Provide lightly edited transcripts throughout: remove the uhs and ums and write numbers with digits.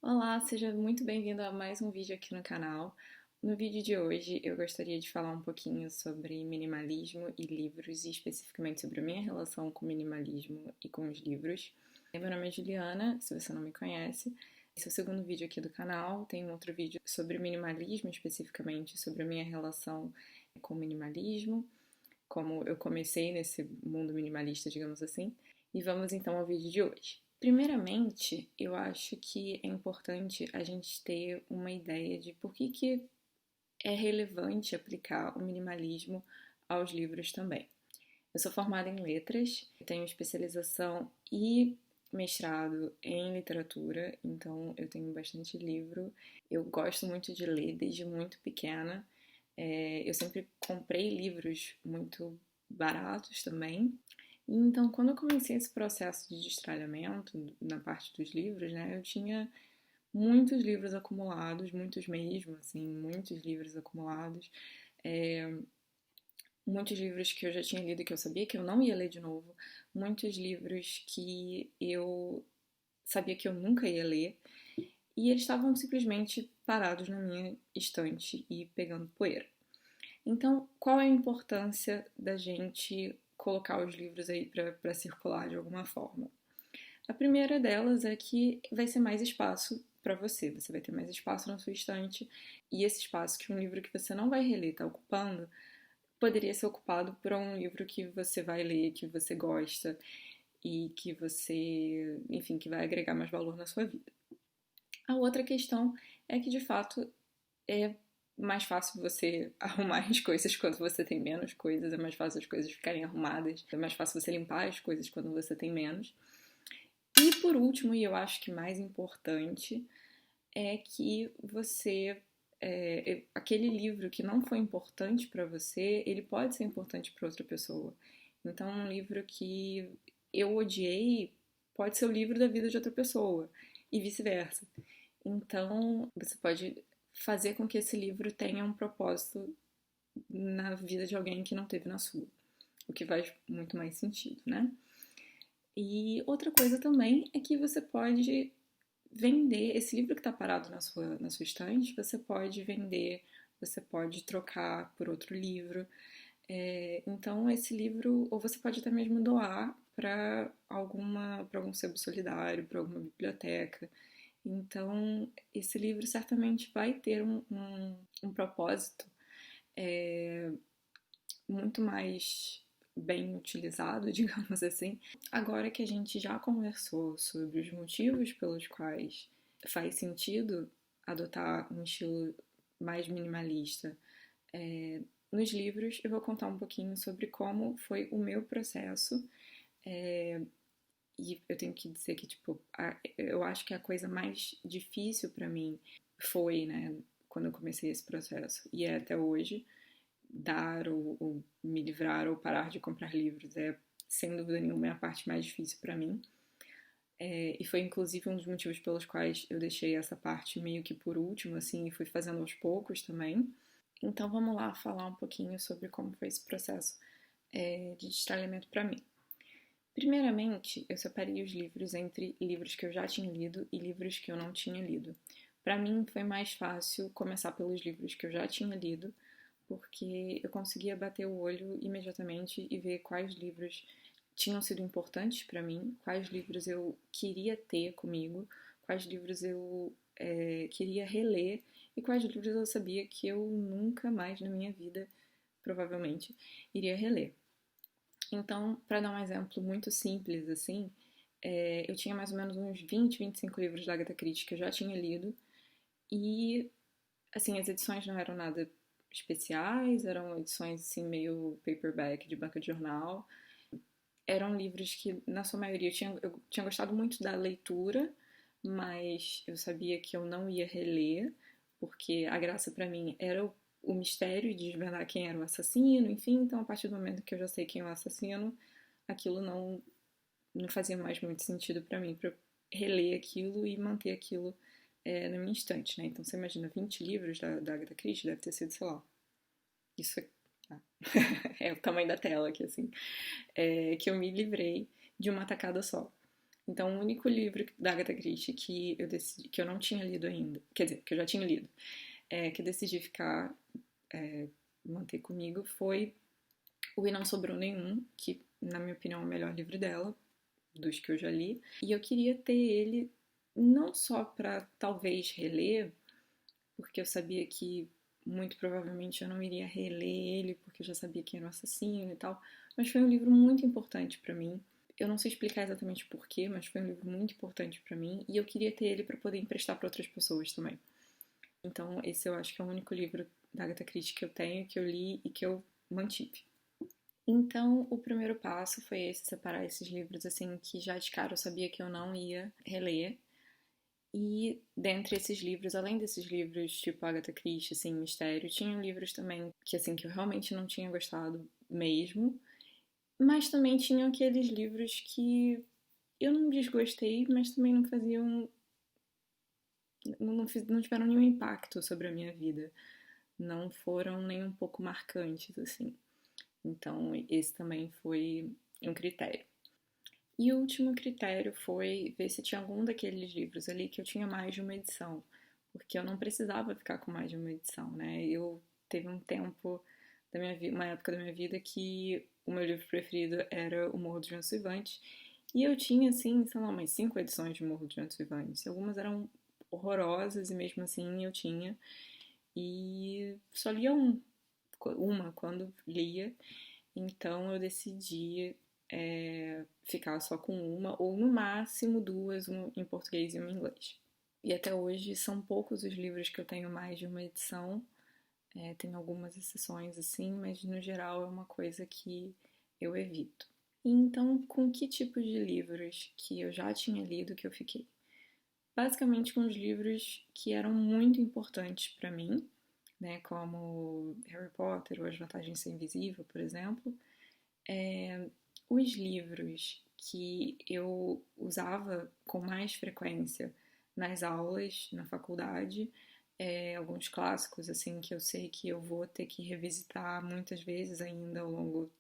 Olá, seja muito bem-vindo a mais um vídeo aqui no canal. No vídeo de hoje eu gostaria de falar um pouquinho sobre minimalismo e livros, e especificamente sobre a minha relação com o minimalismo e com os livros. Meu nome é Juliana, se você não me conhece. Esse é o segundo vídeo aqui do canal. Tem um outro vídeo sobre minimalismo, especificamente sobre a minha relação com o minimalismo, como eu comecei nesse mundo minimalista, digamos assim. E vamos então ao vídeo de hoje. Primeiramente, eu acho que é importante a gente ter uma ideia de por que é relevante aplicar o minimalismo aos livros também. Eu sou formada em letras, tenho especialização e mestrado em literatura, então eu tenho bastante livro. Eu gosto muito de ler desde muito pequena. Eu sempre comprei livros muito baratos também. E então, quando eu comecei esse processo de destralhamento na parte dos livros, né, eu tinha muitos livros acumulados, muitos mesmo, assim, muitos livros acumulados, é, muitos livros que eu já tinha lido e que eu sabia que eu não ia ler de novo, muitos livros que eu sabia que eu nunca ia ler, e eles estavam simplesmente parados na minha estante e pegando poeira. Então, qual é a importância da gente colocar os livros aí para circular de alguma forma? A primeira delas é que vai ser mais espaço para você, você vai ter mais espaço na sua estante, e esse espaço que um livro que você não vai reler está ocupando, poderia ser ocupado por um livro que você vai ler, que você gosta e que você, enfim, que vai agregar mais valor na sua vida. A outra questão é que, de fato, é mais fácil você arrumar as coisas quando você tem menos coisas, é mais fácil as coisas ficarem arrumadas, é mais fácil você limpar as coisas quando você tem menos. E por último, e eu acho que mais importante, é que você. Aquele livro que não foi importante para você, ele pode ser importante para outra pessoa. Então, um livro que eu odiei pode ser o livro da vida de outra pessoa, e vice-versa. Então, você pode fazer com que esse livro tenha um propósito na vida de alguém que não teve na sua, o que faz muito mais sentido, né? E outra coisa também é que você pode vender esse livro que está parado na sua estante, você pode vender, você pode trocar por outro livro. Então, esse livro, ou você pode até mesmo doar para algum sebo solidário, para alguma biblioteca. Então, esse livro certamente vai ter um propósito muito mais bem utilizado, digamos assim. Agora que a gente já conversou sobre os motivos pelos quais faz sentido adotar um estilo mais minimalista nos livros, eu vou contar um pouquinho sobre como foi o meu processo. E eu tenho que dizer que, tipo, eu acho que a coisa mais difícil para mim foi, né, quando eu comecei esse processo, e é até hoje, dar ou me livrar ou parar de comprar livros. É, sem dúvida nenhuma, a parte mais difícil para mim. E foi inclusive um dos motivos pelos quais eu deixei essa parte meio que por último, assim, e fui fazendo aos poucos também. Então vamos lá falar um pouquinho sobre como foi esse processo de destralhamento para mim. Primeiramente, eu separei os livros entre livros que eu já tinha lido e livros que eu não tinha lido. Para mim foi mais fácil começar pelos livros que eu já tinha lido, porque eu conseguia bater o olho imediatamente e ver quais livros tinham sido importantes para mim, quais livros eu queria ter comigo, quais livros eu queria reler e quais livros eu sabia que eu nunca mais na minha vida, provavelmente, iria reler. Então, para dar um exemplo muito simples assim, eu tinha mais ou menos uns 25 livros da Agatha Christie que eu já tinha lido e, assim, as edições não eram nada especiais, eram edições assim meio paperback de banca de jornal. Eram livros que, na sua maioria, eu tinha gostado muito da leitura, mas eu sabia que eu não ia reler, porque a graça para mim era o mistério de desvendar quem era o assassino, enfim, então a partir do momento que eu já sei quem é o assassino, aquilo não fazia mais muito sentido para mim, para reler aquilo e manter aquilo na minha estante, né? Então você imagina 20 livros da Agatha Christie, deve ter sido, sei lá, isso é, é o tamanho da tela aqui, assim, que eu me livrei de uma tacada só. Então, o único livro da Agatha Christie que eu decidi, que eu não tinha lido ainda, quer dizer, que eu já tinha lido, que eu decidi manter comigo, foi O E Não Sobrou Nenhum, que, na minha opinião, é o melhor livro dela, dos que eu já li. E eu queria ter ele não só para talvez reler, porque eu sabia que muito provavelmente eu não iria reler ele, porque eu já sabia quem era o assassino e tal, mas foi um livro muito importante para mim. Eu não sei explicar exatamente porquê, mas foi um livro muito importante para mim e eu queria ter ele para poder emprestar para outras pessoas também. Então, esse eu acho que é o único livro da Agatha Christie que eu tenho, que eu li e que eu mantive. Então, o primeiro passo foi esse, separar esses livros assim que já de cara eu sabia que eu não ia reler. E dentre esses livros, além desses livros tipo Agatha Christie, assim, mistério, tinham livros também que assim que eu realmente não tinha gostado mesmo, mas também tinham aqueles livros que eu não desgostei, mas também não faziam não tiveram nenhum impacto sobre a minha vida, não foram nem um pouco marcantes assim. Então, esse também foi um critério. E o último critério foi ver se tinha algum daqueles livros ali que eu tinha mais de uma edição, porque eu não precisava ficar com mais de uma edição, né? Eu teve um tempo da minha vida, uma época da minha vida que o meu livro preferido era O Morro dos Ventos Vivantes, e eu tinha, assim, sei lá, umas 5 edições de Morro dos Ventos Vivantes. Algumas eram horrorosas e mesmo assim eu tinha, e só lia uma quando lia, então eu decidi ficar só com uma, ou no máximo duas, uma em português e uma em inglês. E até hoje são poucos os livros que eu tenho mais de uma edição, tem algumas exceções assim, mas no geral é uma coisa que eu evito. E então, com que tipo de livros que eu já tinha lido que eu fiquei? Basicamente com os livros que eram muito importantes para mim, né, como Harry Potter ou As Vantagens de Ser Invisível, por exemplo. Os livros que eu usava com mais frequência nas aulas, na faculdade, alguns clássicos assim que eu sei que eu vou ter que revisitar muitas vezes ainda ao longo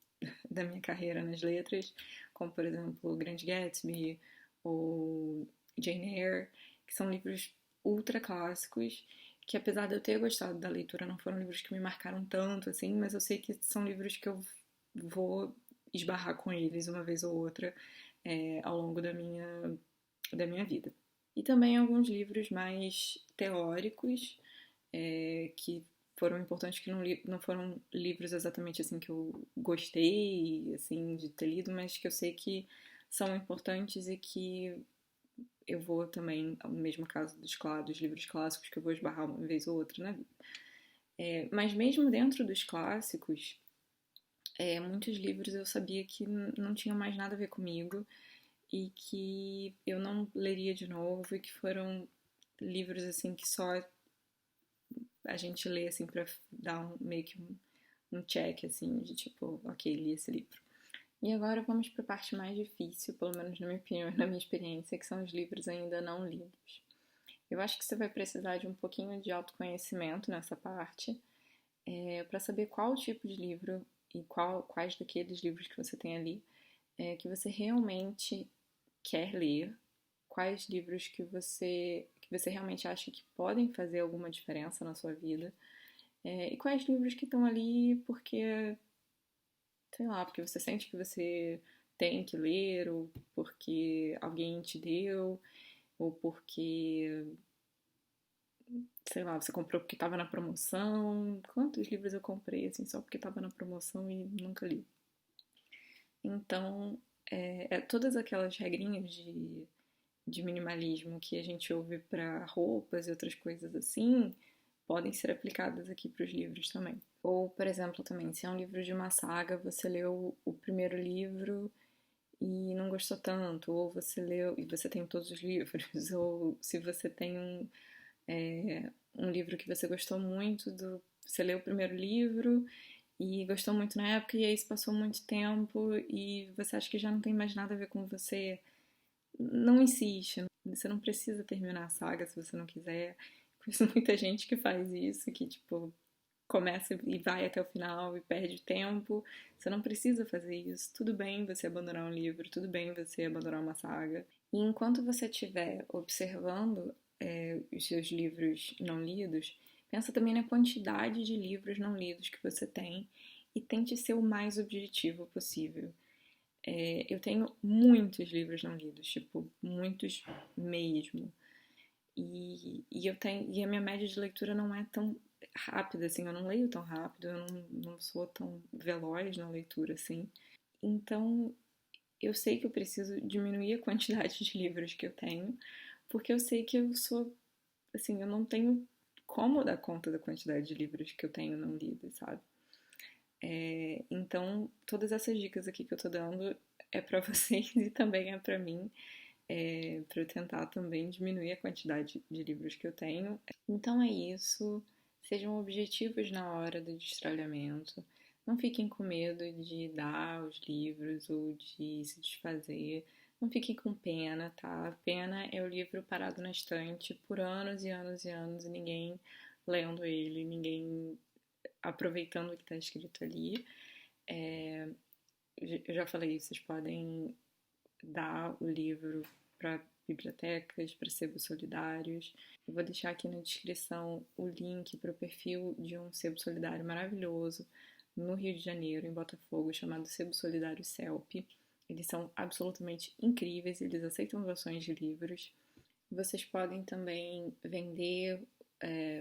da minha carreira nas letras, como por exemplo O Grande Gatsby ou Jane Eyre, que são livros ultra clássicos que apesar de eu ter gostado da leitura, não foram livros que me marcaram tanto assim, mas eu sei que são livros que eu vou esbarrar com eles uma vez ou outra ao longo da minha vida. E também alguns livros mais teóricos, que foram importantes, que não foram livros exatamente assim que eu gostei assim de ter lido, mas que eu sei que são importantes e que eu vou também, no mesmo caso dos livros clássicos, que eu vou esbarrar uma vez ou outra na vida. Mas mesmo dentro dos clássicos, muitos livros eu sabia que não tinham mais nada a ver comigo e que eu não leria de novo e que foram livros assim que só a gente lê assim para dar meio que um check assim de tipo, ok, li esse livro. E agora vamos para a parte mais difícil, pelo menos na minha opinião e na minha experiência, que são os livros ainda não lidos. Eu acho que você vai precisar de um pouquinho de autoconhecimento nessa parte, para saber qual tipo de livro e quais daqueles livros que você tem ali que você realmente quer ler, quais livros que você realmente acha que podem fazer alguma diferença na sua vida, e quais livros que estão ali porque, sei lá, porque você sente que você tem que ler, ou porque alguém te deu, ou porque, sei lá, você comprou porque estava na promoção. Quantos livros eu comprei assim só porque estava na promoção e nunca li? Então, todas aquelas regrinhas de minimalismo que a gente ouve para roupas e outras coisas assim, podem ser aplicadas aqui para os livros também. Ou, por exemplo, também, se é um livro de uma saga, você leu o primeiro livro e não gostou tanto, ou você leu e você tem todos os livros, ou se você tem um livro que você gostou muito, você leu o primeiro livro e gostou muito na época, e aí se passou muito tempo e você acha que já não tem mais nada a ver com você, não insiste, você não precisa terminar a saga se você não quiser. Conheço muita gente que faz isso, que tipo, começa e vai até o final e perde tempo. Você não precisa fazer isso. Tudo bem você abandonar um livro, tudo bem você abandonar uma saga. E enquanto você estiver observando os seus livros não lidos, pensa também na quantidade de livros não lidos que você tem e tente ser o mais objetivo possível. Eu tenho muitos livros não lidos, tipo, muitos mesmo. E a minha média de leitura não é tão rápida assim, eu não leio tão rápido, eu não sou tão veloz na leitura assim. Então, eu sei que eu preciso diminuir a quantidade de livros que eu tenho, porque eu sei que eu sou, assim, eu não tenho como dar conta da quantidade de livros que eu tenho não lidos, sabe? Então, todas essas dicas aqui que eu tô dando é pra vocês e também é pra mim, para eu tentar também diminuir a quantidade de livros que eu tenho. Então é isso. Sejam objetivos na hora do destralhamento. Não fiquem com medo de dar os livros ou de se desfazer. Não fiquem com pena, tá? Pena é o livro parado na estante por anos e anos e anos e ninguém lendo ele, ninguém aproveitando o que está escrito ali. Eu já falei, vocês podem dar o livro para bibliotecas, para sebos solidários. Eu vou deixar aqui na descrição o link para o perfil de um sebo solidário maravilhoso no Rio de Janeiro, em Botafogo, chamado Sebo Solidário CELP. Eles são absolutamente incríveis, eles aceitam doações de livros. Vocês podem também vender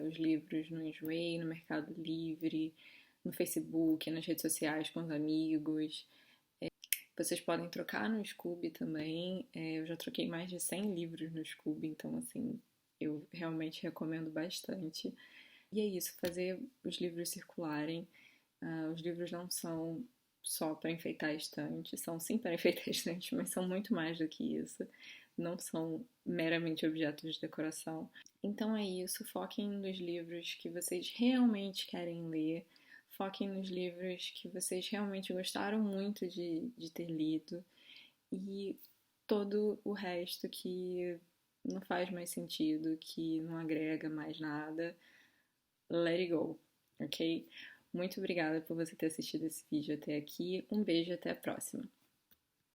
os livros no Enjoei, no Mercado Livre, no Facebook, nas redes sociais com os amigos. Vocês podem trocar no Scooby também. Eu já troquei mais de 100 livros no Scooby, então, assim, eu realmente recomendo bastante. E é isso, fazer os livros circularem. Os livros não são só para enfeitar a estante, são sim para enfeitar a estante, mas são muito mais do que isso. Não são meramente objetos de decoração. Então é isso, foquem nos livros que vocês realmente querem ler. Foquem nos livros que vocês realmente gostaram muito de ter lido e todo o resto que não faz mais sentido, que não agrega mais nada, let it go, ok? Muito obrigada por você ter assistido esse vídeo até aqui. Um beijo e até a próxima.